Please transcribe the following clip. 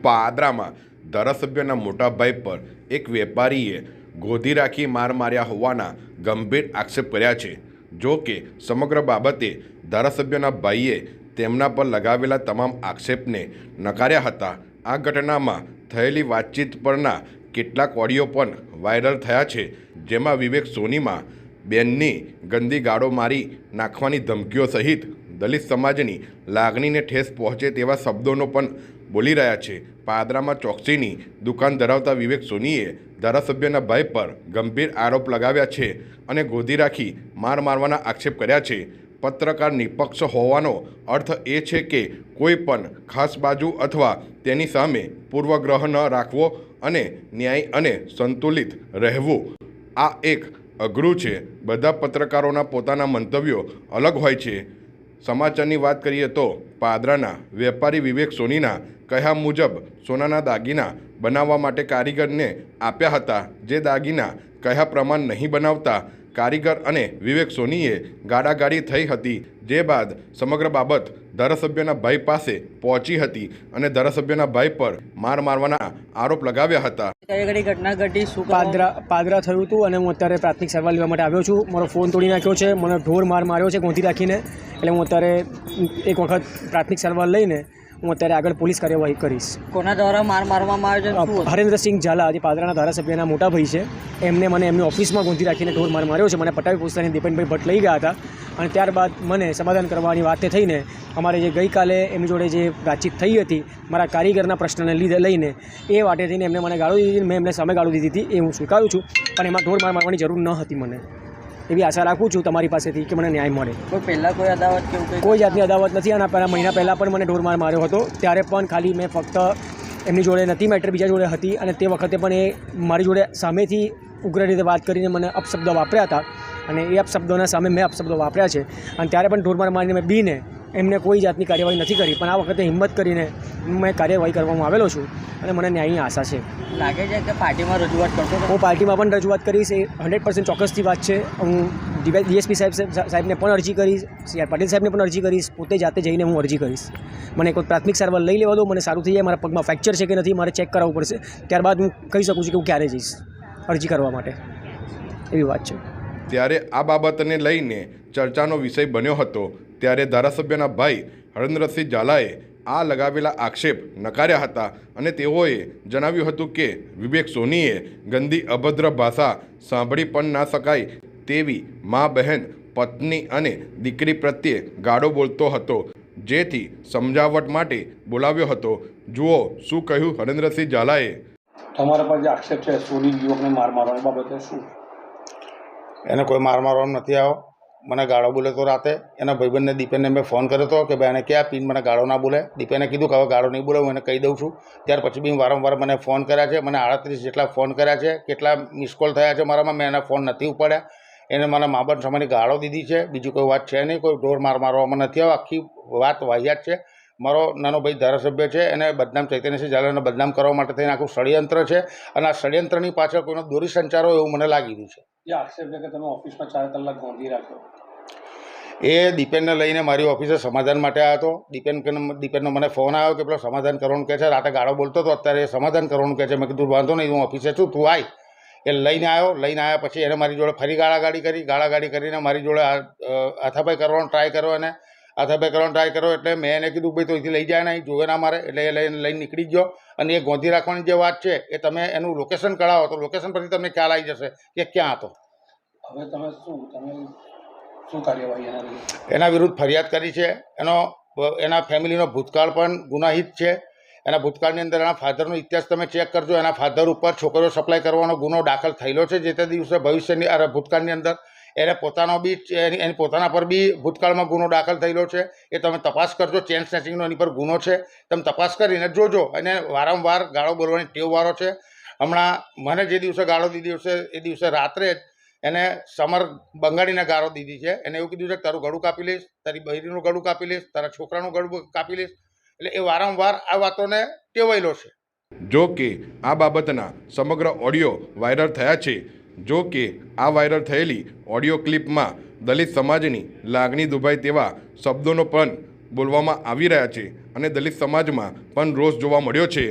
પાદરામાં ધારાસભ્યના મોટા ભાઈ પર એક વેપારીએ ગોધી રાખી માર માર્યા હોવાના ગંભીર આક્ષેપ કર્યા છે। જો કે સમગ્ર બાબતે ધારાસભ્યના ભાઈએ તેમના પર લગાવેલા તમામ આક્ષેપને નકાર્યા હતા। આ ઘટનામાં થયેલી વાતચીત પરના કેટલાક ઓડિયો પણ વાયરલ થયા છે, જેમાં વિવેક સોનીમાં બેનની ગંદી ગાળો મારી નાખવાની ધમકીઓ સહિત દલિત સમાજની લાગણીને ઠેસ પહોંચે તેવા શબ્દોનો પણ બોલી રહ્યા છે। પાદરામાં ચોકસીની દુકાન ધરાવતા વિવેક સોનીએ ધારાસભ્યના ભાઈ પર ગંભીર આરોપ લગાવ્યા છે અને ગોધી રાખી માર મારવાના આક્ષેપ કર્યા છે। પત્રકાર નિષ્પક્ષ હોવાનો અર્થ એ છે કે કોઈ પણ ખાસ બાજુ અથવા તેની સામે પૂર્વગ્રહ ન રાખવો અને ન્યાય અને સંતુલિત રહેવું આ એક અઘરું છે। બધા પત્રકારોના પોતાના મંતવ્યો અલગ હોય છે। સમાચારની વાત કરીએ તો પાદરાના વેપારી વિવેક સોનીના કહ્યા મુજબ સોનાના દાગીના બનાવવા માટે કારીગરને આપ્યા હતા, જે દાગીના કહ્યા પ્રમાણ નહીં બનાવતા કારીગર અને વિવેક સોનીએ ગાળાગાળી થઈ હતી। જે બાદ સમગ્ર બાબત ધારાસભ્યના ભાઈ પાસે પહોંચી હતી અને ધારાસભ્યના ભાઈ પર માર મારવાના આરોપ લગાવ્યા હતા। ઘટના ઘટી શું પાદરા થયું હતું અને હું અત્યારે પ્રાથમિક સારવાર લેવા માટે આવ્યો છું। મારો ફોન તોડી નાખ્યો છે, મને ઢોર માર માર્યો છે ગોંધી રાખીને, એટલે હું અત્યારે એક વખત પ્રાથમિક સારવાર લઈને હું અત્યારે આગળ પોલીસ કાર્યવાહી કરીશ। કોના દ્વારા માર મારવામાં આવ્યો છે? હરેન્દ્રસિંહ ઝાલા, જે પાદરાના ધારાસભ્યના મોટા ભાઈ છે, એમને મને એમની ઓફિસમાં ગોંધી રાખીને ઢોર માર માર્યો છે। મને પટાવી પૂછતાની દીપનભાઈ ભટ્ટ લઈ ગયા હતા અને ત્યારબાદ મને સમાધાન કરવાની વાતે થઈને અમારે જે ગઈકાલે એમની જોડે જે વાતચીત થઈ હતી મારા કારીગરના પ્રશ્નને લઈને એ વાટે થઈને એમને મને ગાળો દીધી, મેં એમને સામે ગાળો દીધી હતી, એ હું સ્વીકારું છું, પણ એમાં ઢોર માર મારવાની જરૂર ન હતી। મને એવી આશા રાખું છું તમારી પાસેથી કે મને ન્યાય મળે। પહેલાં કોઈ અદાવત કે કોઈ જાતની અદાવત નથી। આના પહેલાં મહિના પહેલાં પણ મને ઢોર માર માર્યો હતો, ત્યારે પણ ખાલી મેં ફક્ત એમની જોડે નથી મેટર, બીજા જોડે હતી, અને તે વખતે પણ એ મારી જોડે સામેથી ઉગ્ર રીતે વાત કરીને મને અપશબ્દો વાપર્યા હતા અને એ અપશબ્દોના સામે મેં અપશબ્દો વાપર્યા છે અને ત્યારે પણ ઢોર માર મારીને મેં બીને એમને કોઈ જાતની કાર્યવાહી નથી કરી, પણ આ વખતે હિંમત કરીને મેં કાર્યવાહી કરવામાં આવેલો છું અને મને ન્યાયની આશા છે। લાગે છે કે પાર્ટીમાં રજૂઆત કરશો? હું પાર્ટીમાં પણ રજૂઆત કરીશ, એ 100% ચોક્કસથી વાત છે। હું ડીએસપી સાહેબને પણ અરજી કરીશ, CR પાટીલ સાહેબને પણ અરજી કરીશ, પોતે જાતે જઈને હું અરજી કરીશ। મને કોઈ પ્રાથમિક સારવાર લઈ લેવા દો, મને સારું થઈ જાય, મારા પગમાં ફ્રેક્ચર છે કે નથી મારે ચેક કરાવવું પડશે, ત્યારબાદ હું કહી શકું છું કે હું ક્યારે જઈશ અરજી કરવા માટે, એવી વાત છે। ત્યારે આ બાબતને લઈને ચર્ચાનો વિષય બન્યો હતો, ત્યારે ધારાસભ્યના ભાઈ હરેન્દ્રસિંહ ઝાલાએ આ લગાવેલા આક્ષેપ નકાર્યા હતા અને તેઓએ જણાવ્યું હતું કે વિવેક સોનીએ ગંદી અભદ્ર ભાષા સાંભળી પણ ના શકાય તેવી મા, બહેન, પત્ની અને દીકરી પ્રત્યે ગાળો બોલતો હતો, જેથી સમજાવટ માટે બોલાવ્યો હતો। જુઓ શું કહ્યું હરેન્દ્રસિંહ ઝાલાએ। તમારા પર જે આક્ષેપ છે સોની યુવકને માર મારવાની બાબતે શું? એને કોઈ માર મારવાનો નથી આવ્યો, મને ગાળો બોલે તો રાતે એના ભાઈબંધને દીપેનને મેં ફોન કર્યો હતો કે ભાઈ એને ક્યાં પીન મને ગાળો ના બોલે। દીપેને કીધું કે હવે ગાળો નહીં બોલે, હું એને કહી દઉં છું। ત્યાર પછી બી વારંવાર મને ફોન કર્યા છે, મને 38 જેટલા ફોન કર્યા છે, કેટલા મિસ કોલ થયા છે મારામાં, મેં એના ફોન નથી ઉપાડ્યા। એને મને મા બાપ સામેની ગાળો દીધી છે, બીજી કોઈ વાત છે નહીં, કોઈ ઢોર માર મારવામાં નથી આવ્યો, આખી વાત વાહિયાત છે। મારો નાનો ભાઈ ધારાસભ્ય છે, એને બદનામ ચૈતન્યસિંહ ઝાલાને બદનામ કરવા માટે થઈને આખું ષડયંત્ર છે અને આ ષડયંત્રની પાછળ કોઈનો દોરી સંચારો એવું મને લાગી રહ્યું છે। એ આક્ષેપ છે કે તમે ઓફિસમાં 4 કલાક ગોંધી રાખ્યો, એ દીપેનને લઈને મારી ઓફિસે સમાધાન માટે આવ્યો હતો। દીપેનનો મને ફોન આવ્યો કે પેલો સમાધાન કરવાનું કહે છે, રાતે ગાળો બોલતો હતો, અત્યારે એ સમાધાન કરવાનું કહે છે। મેં કીધું વાંધો નહીં, હું ઓફિસે છું, તું આય। એ લઈને આવ્યા પછી એને મારી જોડે ફરી ગાળાગાળી કરીને મારી જોડે હાથાપાઈ કરવાનો ટ્રાય કર્યો, એને હાથાપાઈ કરવાનો ટ્રાય કર્યો એટલે મેં એને કીધું ભાઈ તો અહીંથી લઈ જાય ને, અહીં જોવે ના મારે, એટલે એ લઈને નીકળી ગયો। અને એ ગોંધી રાખવાની જે વાત છે એ તમે એનું લોકેશન કઢાવો તો લોકેશન પરથી તમને ખ્યાલ આવી જશે કે ક્યાં હતો। હવે તમે શું કાર્યવાહી એના વિરુદ્ધ ફરિયાદ કરી છે। એના ફેમિલીનો ભૂતકાળ પણ ગુનાહિત છે। એના ભૂતકાળની અંદર એના ફાધરનો ઇતિહાસ તમે ચેક કરજો, એના ફાધર ઉપર છોકરીઓ સપ્લાય કરવાનો ગુનો દાખલ થયેલો છે, જે તે દિવસે ભવિષ્યની ભૂતકાળની અંદર એને પોતાનો બી એની પોતાના પર બી ભૂતકાળમાં ગુનો દાખલ થયેલો છે। એ તમે તપાસ કરજો, ચેન સ્નેચિંગનો એની પર ગુનો છે, તમે તપાસ કરીને જોજો। અને વારંવાર ગાળો બોલવાની ટેવવાળો છે। હમણાં મને જે દિવસે ગાળો દીધી હશે એ દિવસે રાત્રે જ એને સમર બંગાળીને ગાળો દીધી છે। એને એવું કીધું છે કે તારું ગળું કાપી લઈશ, તારી બહેરીનું ગળું કાપી લઈશ, તારા છોકરાનું ગળું કાપી લઈશ, એટલે એ વારંવાર આ વાતોને ટેવાયેલો છે। જો કે આ બાબતના સમગ્ર ઓડિયો વાયરલ થયા છે। જો કે આ વાયરલ થયેલી ઓડિયો ક્લિપમાં દલિત સમાજની લાગણી દુભાય તેવા શબ્દોનો પણ બોલવામાં આવી રહ્યા છે અને દલિત સમાજમાં પણ રોષ જોવા મળ્યો છે।